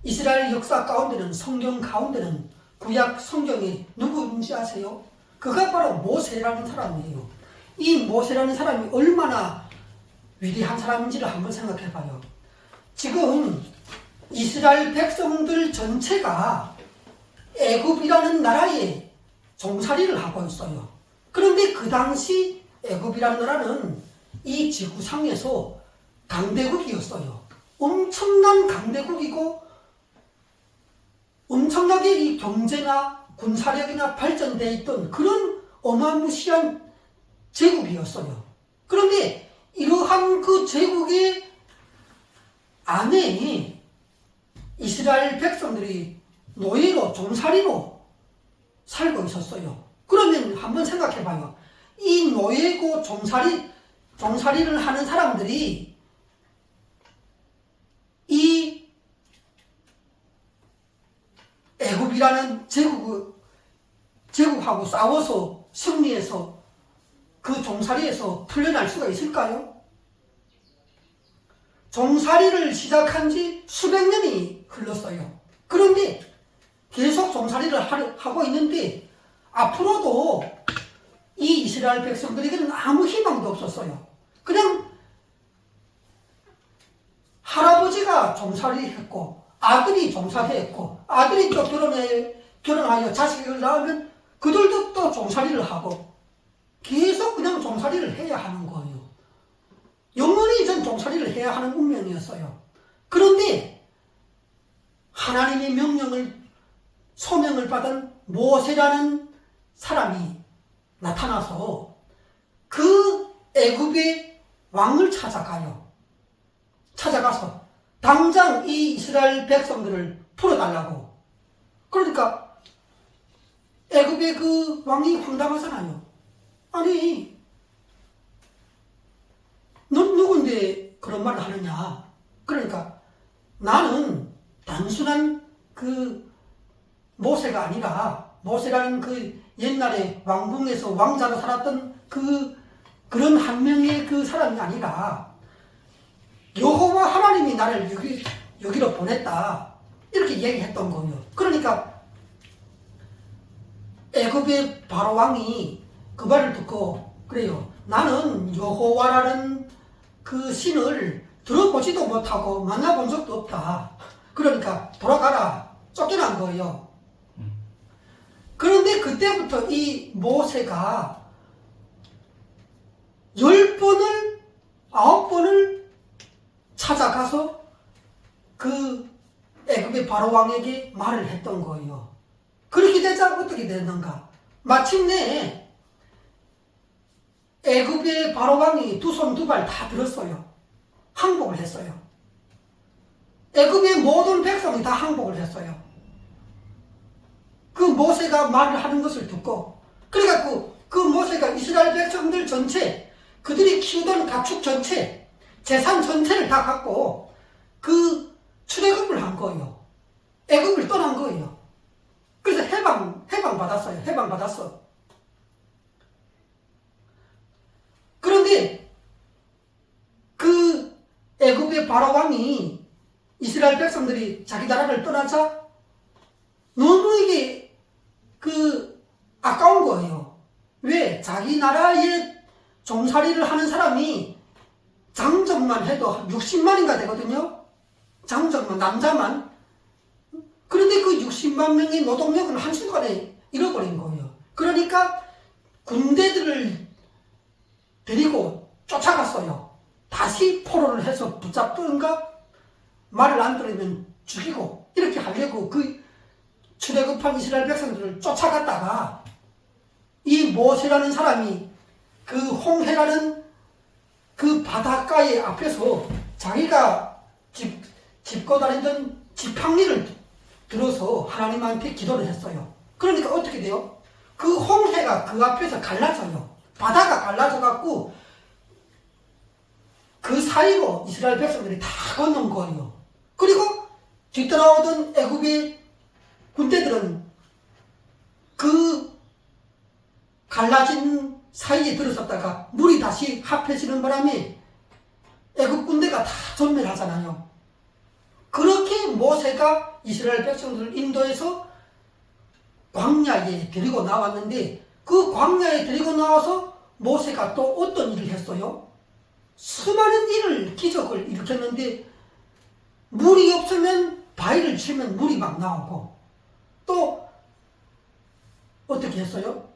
이스라엘 역사 가운데는, 성경 가운데는, 구약 성경이 누구인지 아세요? 그가 바로 모세라는 사람이에요. 이 모세라는 사람이 얼마나 위대한 사람인지를 한번 생각해봐요. 지금 이스라엘 백성들 전체가 애굽이라는 나라에 종살이를 하고 있어요. 그런데 그 당시 애굽이라는 나라는 이 지구상에서 강대국이었어요. 엄청난 강대국이고 엄청나게 이 경제나 군사력이나 발전되어 있던 그런 어마무시한 제국이었어요. 그런데 이러한 그 제국의 안에 이스라엘 백성들이 노예로, 종살이로 살고 있었어요. 그러면 한번 생각해봐요. 이 노예고 종살이를 하는 사람들이 이 애굽이라는 제국하고 싸워서 승리해서 그 종살이에서 풀려날 수가 있을까요? 종살이를 시작한 지 수백 년이 흘렀어요. 그런데 계속 종살이를 하고 있는데 앞으로도 이 이스라엘 백성들에게는 아무 희망도 없었어요. 그냥 할아버지가 종살이 했고 아들이 종살이 했고 아들이 또 결혼하여 자식을 낳으면 그들도 또 종살이를 하고 계속 그냥 종살이를 해야 하는 거예요. 영원히 전 종살이를 해야 하는 운명이었어요. 그런데 하나님의 소명을 받은 모세라는 사람이 나타나서 그 애굽의 왕을 찾아가서 당장 이 이스라엘 백성들을 풀어달라고. 그러니까 애굽의 그 왕이 황당하잖아요. 아니, 넌 누군데 그런 말을 하느냐. 그러니까 나는 단순한 그 모세가 아니라 모세라는 그 옛날에 왕궁에서 왕자로 살았던 그런 한 명의 그 사람이 아니라 여호와 하나님이 나를 여기로 보냈다. 이렇게 얘기했던 거예요. 그러니까 애굽의 바로 왕이 그 말을 듣고 그래요. 나는 여호와라는 그 신을 들어보지도 못하고 만나본 적도 없다. 그러니까 돌아가라. 쫓겨난 거예요. 그런데 그때부터 이 모세가 10번을 9번을 찾아가서 그 애굽의 바로 왕에게 말을 했던 거예요. 그렇게 되자 어떻게 됐는가? 마침내 애굽의 바로 왕이 두 손 두 발 다 들었어요. 항복을 했어요. 애굽의 모든 백성이 다 항복을 했어요. 그 모세가 말을 하는 것을 듣고, 그래갖고 그 모세가 이스라엘 백성들 전체, 그들이 키우던 가축 전체, 재산 전체를 다 갖고 그 출애굽을 한 거예요. 애굽을 떠난 거예요. 그래서 해방받았어요. 해방받았어. 그런데 그 애굽의 바로 왕이 이스라엘 백성들이 자기 나라를 떠나자 너무 이게 아까운 거예요. 왜? 자기 나라에 종살이를 하는 사람이 장정만 해도 한 60만인가 되거든요. 장정만, 남자만. 그런데 그 60만 명의 노동력을 한순간에 잃어버린 거예요. 그러니까 군대들을 데리고 쫓아갔어요. 다시 포로를 해서 붙잡든가 말을 안 들으면 죽이고 이렇게 하려고 그 출애굽한 이스라엘 백성들을 쫓아갔다가 이 모세라는 사람이 그 홍해라는 그 바닷가의 앞에서 자기가 짚고 다니던 지팡이를 들어서 하나님한테 기도를 했어요. 그러니까 어떻게 돼요? 그 홍해가 그 앞에서 갈라져요. 바다가 갈라져갖고 그 사이로 이스라엘 백성들이 다 건넌 거예요. 그리고 뒤따라오던 애굽의 군대들은 그 갈라진 사이에 들어섰다가 물이 다시 합해지는 바람에 애굽 군대가 다 전멸하잖아요. 그렇게 모세가 이스라엘 백성들을 인도해서 광야에 데리고 나왔는데 그 광야에 데리고 나와서 모세가 또 어떤 일을 했어요? 수많은 기적을 일으켰는데 물이 없으면 바위를 치면 물이 막 나오고 또 어떻게 했어요?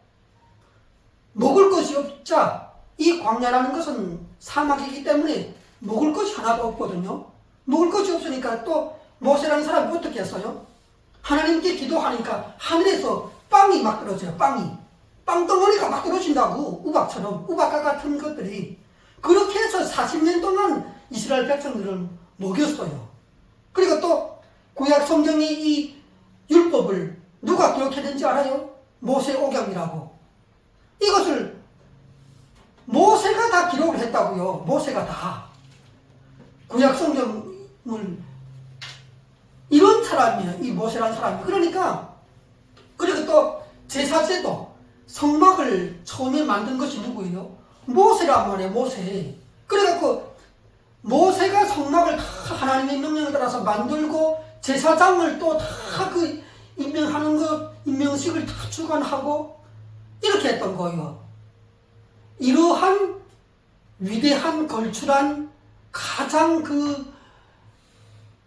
먹을 것이 없자 이 광야라는 것은 사막이기 때문에 먹을 것이 하나도 없거든요. 먹을 것이 없으니까 또 모세라는 사람이 어떻게 했어요? 하나님께 기도하니까 하늘에서 빵이 막 떨어져요. 빵덩어리가 막 떨어진다고. 우박과 같은 것들이. 그렇게 해서 40년 동안 이스라엘 백성들을 먹였어요. 그리고 또 구약 성경이 이 율법을 누가 기록했는지 알아요? 모세오경이라고. 이것을 모세가 다 기록을 했다고요. 모세가 다. 구약 성경을 이런 사람이에요. 이 모세라는 사람이. 그러니까 그리고 또 제사제도 성막을 처음에 만든 것이 누구예요? 모세란 말이에요. 모세. 그래갖고 모세가 성막을 다 하나님의 명령에 따라서 만들고 제사장을 또 다 그 임명하는 것, 임명식을 다 주관하고 이렇게 했던 거예요. 이러한 위대한 걸출한 가장 그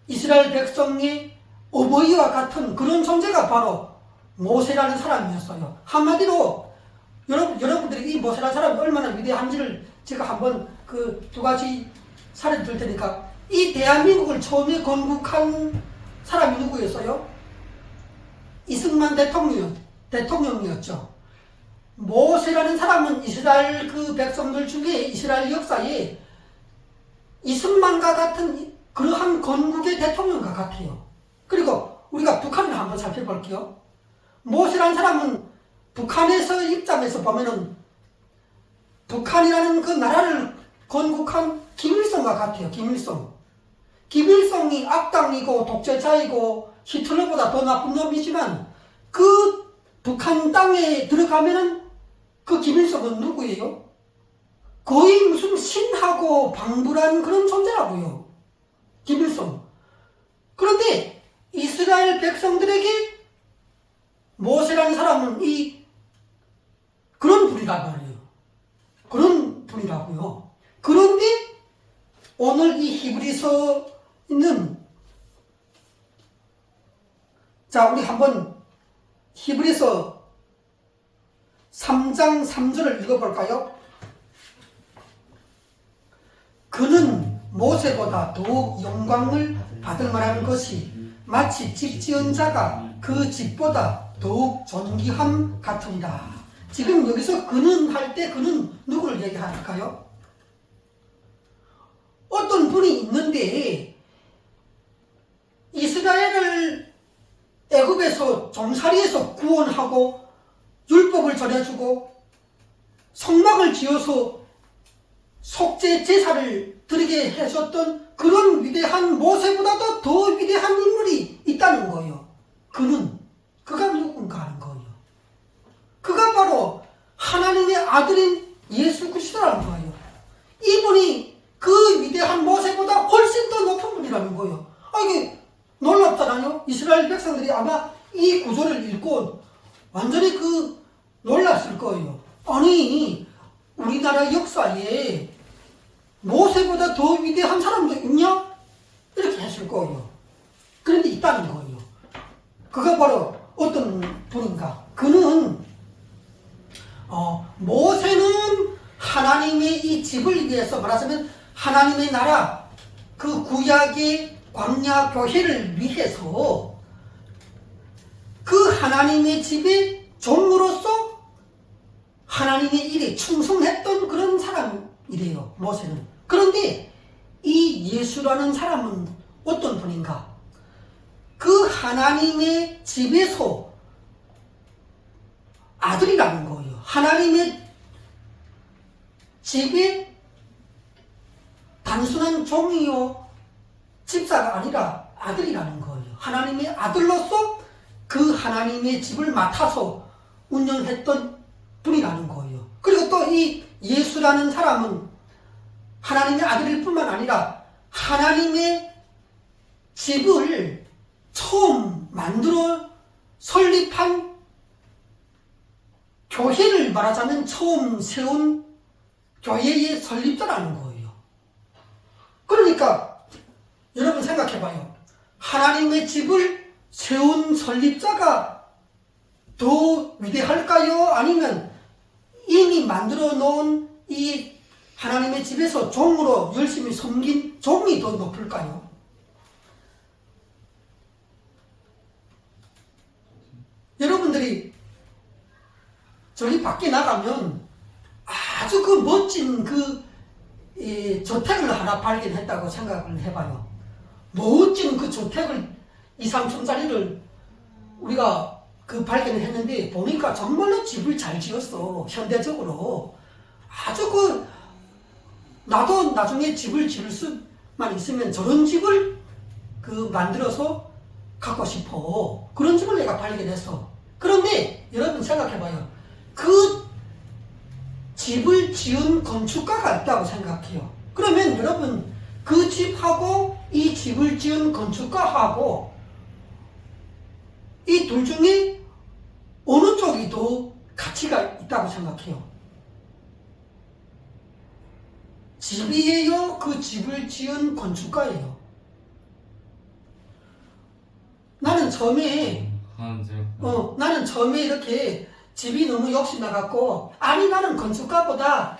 이스라엘 백성의 어버이와 같은 그런 존재가 바로 모세라는 사람이었어요. 한마디로 여러분들이 이 모세라는 사람이 얼마나 위대한지를 제가 한번 그 두 가지 사례를 들 테니까, 이 대한민국을 처음에 건국한 사람이 누구였어요? 이승만 대통령이었죠. 모세라는 사람은 이스라엘 그 백성들 중에 이스라엘 역사에 이승만과 같은 그러한 건국의 대통령과 같아요. 그리고 우리가 북한을 한번 살펴볼게요. 모세라는 사람은 북한에서 입장에서 보면은 북한이라는 그 나라를 건국한 김일성과 같아요. 김일성이 악당이고 독재자이고 히틀러보다 더 나쁜 놈이지만 그 북한 땅에 들어가면은 그 김일성은 누구예요? 거의 무슨 신하고 방불한 그런 존재라고요. 김일성. 그런데 이스라엘 백성들에게 모세라는 사람은 그런 분이란 말이에요. 그런 분이라고요. 그런데 오늘 이 히브리서는, 자, 우리 한번 히브리서 3장 3절을 읽어볼까요? 그는 모세보다 더욱 영광을 받을 만한 것이 마치 집 지은 자가 그 집보다 더욱 존귀함 같으니라. 지금 여기서 그는 할 때 그는 누구를 얘기할까요? 어떤 분이 있는데 이스라엘을 애굽에서 종살이에서 구원하고 율법을 전해주고 성막을 지어서 속죄 제사를 드리게 해줬던 그런 위대한 모세보다도 더 위대한 인물이 있다는 거예요. 그가 누군가 하는 거예요. 그가 바로 하나님의 아들인 예수 그리스도라는 거예요. 이분이 그 위대한 모세보다 훨씬 더 높은 분이라는 거예요. 이게 놀랍잖아요. 이스라엘 백성들이 아마 이 구절을 읽고 완전히 놀랐을 거예요. 아니, 우리나라 역사에 모세보다 더 위대한 사람도 있냐? 이렇게 했을 거예요. 그런데 있다는 거예요. 그가 바로 어떤 분인가? 그는 모세는 하나님의 이 집을 위해서, 말하자면 하나님의 나라, 그 구약의 광야 교회를 위해서 그 하나님의 집의 종으로서 하나님의 일에 충성했던 그런 사람이래요, 모세는. 그런데 이 예수라는 사람은 어떤 분인가? 그 하나님의 집에서 아들이라는 거예요. 하나님의 집에 단순한 종이요 집사가 아니라 아들이라는 거예요. 하나님의 아들로서 그 하나님의 집을 맡아서 운영했던 분이라는 거예요. 그리고 또 이 예수라는 사람은 하나님의 아들일 뿐만 아니라 하나님의 집을 처음 만들어 설립한, 교회를 말하자면 처음 세운 교회의 설립자라는 거예요. 그러니까 여러분 생각해봐요. 하나님의 집을 세운 설립자가 더 위대할까요? 아니면 이미 만들어 놓은 이 하나님의 집에서 종으로 열심히 섬긴 종이 더 높을까요? 여러분들이 저기 밖에 나가면 아주 그 멋진 저택을 하나 발견했다고 생각을 해봐요. 멋진 그 저택을 2, 3천짜리를 우리가 발견을 했는데 보니까 정말로 집을 잘 지었어. 현대적으로. 아주 나도 나중에 집을 지을 수만 있으면 저런 집을 만들어서 갖고 싶어. 그런 집을 내가 발견했어. 그런데 여러분 생각해봐요. 그 집을 지은 건축가가 있다고 생각해요. 그러면 여러분 그 집하고 이 집을 지은 건축가하고 이 둘 중에 어느 쪽이 더 가치가 있다고 생각해요? 집이에요? 그 집을 지은 건축가예요? 나는 처음에 이렇게 집이 너무 욕심나갖고, 아니 나는 건축가보다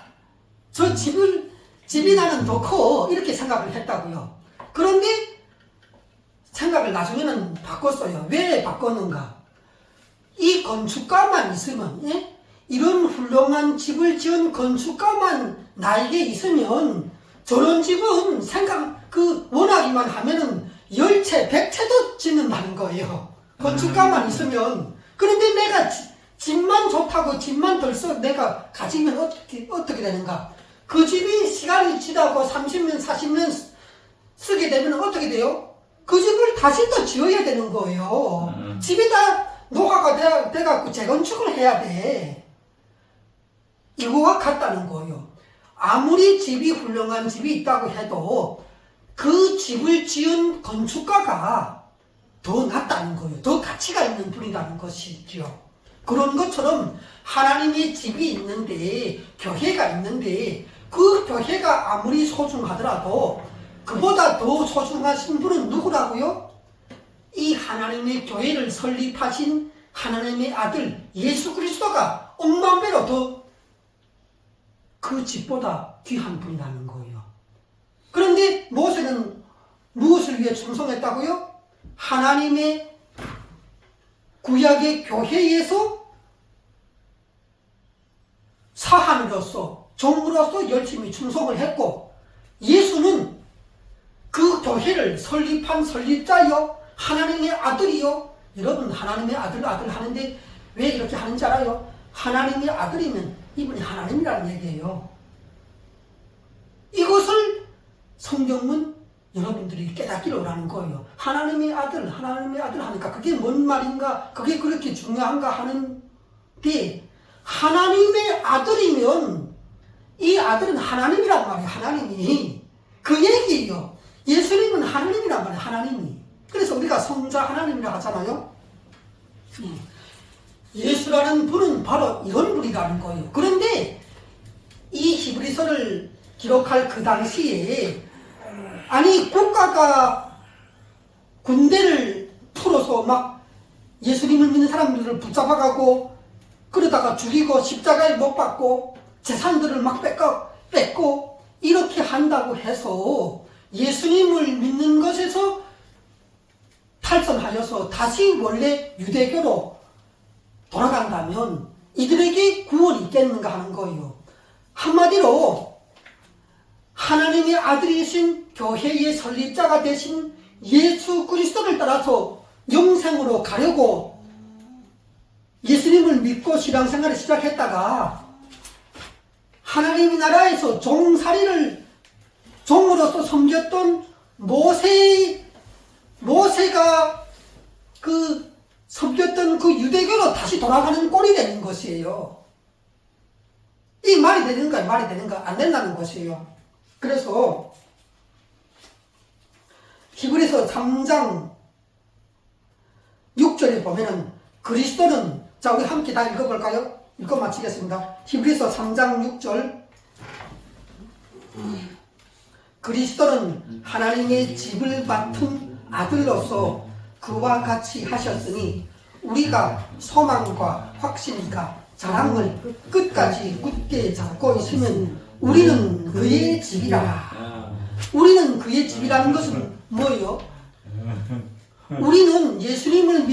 저 집이 나는 더 커, 이렇게 생각을 했다고요. 그런데 생각을 나중에는 바꿨어요. 왜 바꿨는가? 이 건축가만 있으면, 예? 이런 훌륭한 집을 지은 건축가만 나에게 있으면 저런 집은 원하기만 하면은 10채, 100채도 짓는다는 거예요. 건축가만 있으면. 그런데 내가 집만 좋다고 집만 덜써 내가 가지면 어떻게 되는가? 그 집이 시간이 지나고 30년, 40년 쓰게 되면 어떻게 돼요? 그 집을 다시 또 지어야 되는 거예요. 집이 다 노화가 돼갖고 재건축을 해야 돼. 이거와 같다는 거예요. 아무리 집이 훌륭한 집이 있다고 해도 그 집을 지은 건축가가 더 낫다는 거예요. 더 가치가 있는 분이라는 것이죠. 그런 것처럼 하나님의 집이 있는데, 교회가 있는데, 그 교회가 아무리 소중하더라도 그보다 더 소중하신 분은 누구라고요? 이 하나님의 교회를 설립하신 하나님의 아들 예수 그리스도가 억만 배로 더 그 집보다 귀한 분이라는 거예요. 그런데 모세는 무엇을 위해 충성했다고요? 하나님의 구약의 교회에서 사함으로써, 종으로서 열심히 충성을 했고, 예수는 그 교회를 설립한 설립자요, 하나님의 아들이요. 여러분, 하나님의 아들 하는데 왜 이렇게 하는지 알아요? 하나님의 아들이면 이분이 하나님이라는 얘기예요. 이것을 성경은 여러분들이 깨닫기를 원하는 거예요. 하나님의 아들 하니까 그게 뭔 말인가? 그게 그렇게 중요한가 하는데, 하나님의 아들이면 이 아들은 하나님이란 말이에요. 하나님이. 그 얘기예요. 예수님은 하나님이란 말이에요. 하나님이. 그래서 우리가 성자 하나님이라 하잖아요. 예수라는 분은 바로 이런 분이라는 거예요. 그런데 이 히브리서를 기록할 그 당시에, 아니 국가가 군대를 풀어서 막 예수님을 믿는 사람들을 붙잡아가고, 그러다가 죽이고 십자가에 못 박고 재산들을 막 뺏고 이렇게 한다고 해서 예수님을 믿는 것에서 탈선하여서 다시 원래 유대교로 돌아간다면 이들에게 구원이 있겠는가 하는 거예요. 한마디로 하나님의 아들이신 교회의 설립자가 되신 예수 그리스도를 따라서 영생으로 가려고 예수님을 믿고 신앙생활을 시작했다가 하나님의 나라에서 종으로서 섬겼던 모세가 섬겼던 그 유대교로 다시 돌아가는 꼴이 되는 것이에요. 이 말이 되는가, 말이 되는가, 안 된다는 것이에요. 그래서 히브리서 3장 6절에 보면은 그리스도는, 자 우리 함께 다 읽어볼까요? 읽어 마치겠습니다. 히브리서 3장 6절. 그리스도는 하나님의 집을 맡은 아들로서 그와 같이 하셨으니 우리가 소망과 확신과 자랑을 끝까지 굳게 잡고 있으면 우리는 그의 집이라. 우리는 그의 집이라는 것은 뭐예요? 우리는 예수님을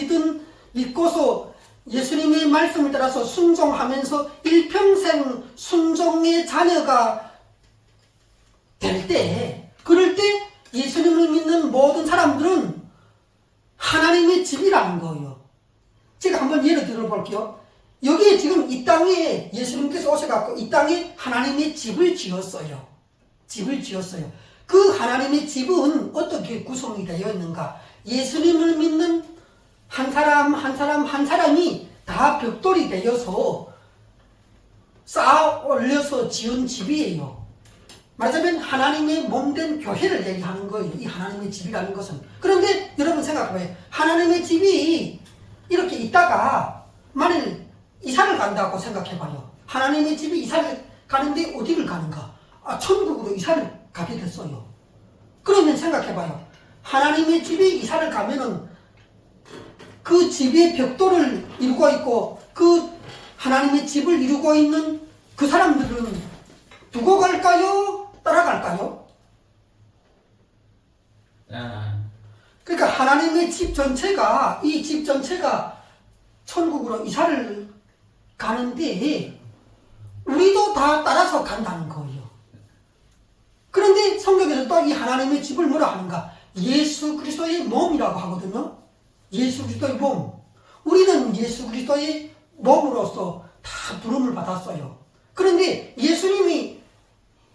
믿고서 예수님의 말씀을 따라서 순종하면서 일평생 순종의 자녀가 될 때, 그럴 때 예수님을 믿는 모든 사람들은 하나님의 집이라는 거예요. 제가 한번 예를 들어볼게요. 여기에 지금 이 땅에 예수님께서 오셔갖고 이 땅에 하나님의 집을 지었어요. 집을 지었어요. 그 하나님의 집은 어떻게 구성이 되어 있는가? 예수님을 믿는 한 사람이 다 벽돌이 되어서 쌓아 올려서 지은 집이에요. 말하자면 하나님의 몸된 교회를 얘기하는 거예요. 이 하나님의 집이라는 것은. 그런데 여러분 생각해봐요. 하나님의 집이 이렇게 있다가 만일 이사를 간다고 생각해봐요. 하나님의 집이 이사를 가는데 어디를 가는가? 천국으로 이사를 가게 됐어요. 그러면 생각해봐요. 하나님의 집에 이사를 가면은 그 집의 벽돌을 이루고 있고 그 하나님의 집을 이루고 있는 그 사람들은 두고 갈까요? 따라갈까요? 그러니까 하나님의 집 전체가 이 집 전체가 천국으로 이사를 가는데 우리도 다 따라서 간다는 거예요. 그런데 성경에서 또 이 하나님의 집을 뭐라 하는가? 예수 그리스도의 몸이라고 하거든요. 예수 그리스도의 몸. 우리는 예수 그리스도의 몸으로서 다 부름을 받았어요. 그런데 예수님이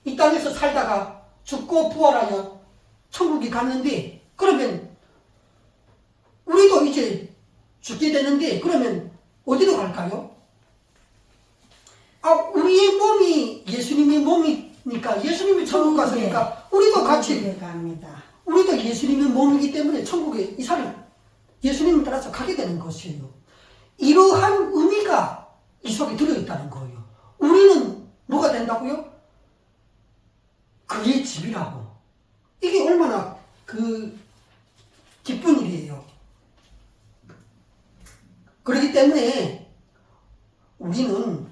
이 땅에서 살다가 죽고 부활하여 천국에 갔는데 그러면 우리도 이제 죽게 되는데 그러면 어디로 갈까요? 우리의 몸이 예수님의 몸이니까 예수님이 천국 갔으니까 우리도 같이 갑니다. 우리도 예수님의 몸이기 때문에 천국에 이사를 예수님을 따라서 가게 되는 것이에요. 이러한 의미가 이 속에 들어있다는 거예요. 우리는 뭐가 된다고요? 그의 집이라고. 이게 얼마나 기쁜 일이에요. 그렇기 때문에 우리는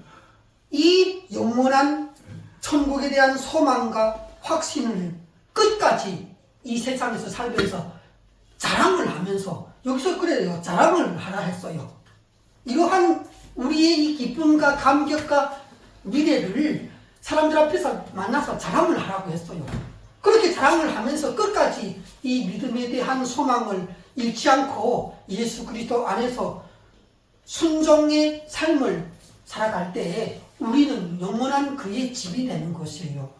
이 영원한 천국에 대한 소망과 확신을 끝까지 이 세상에서 살면서 자랑을 하면서 여기서 그래요. 자랑을 하라 했어요. 이러한 우리의 이 기쁨과 감격과 미래를 사람들 앞에서 만나서 자랑을 하라고 했어요. 그렇게 자랑을 하면서 끝까지 이 믿음에 대한 소망을 잃지 않고 예수 그리스도 안에서 순종의 삶을 살아갈 때 우리는 영원한 그의 집이 되는 것이에요.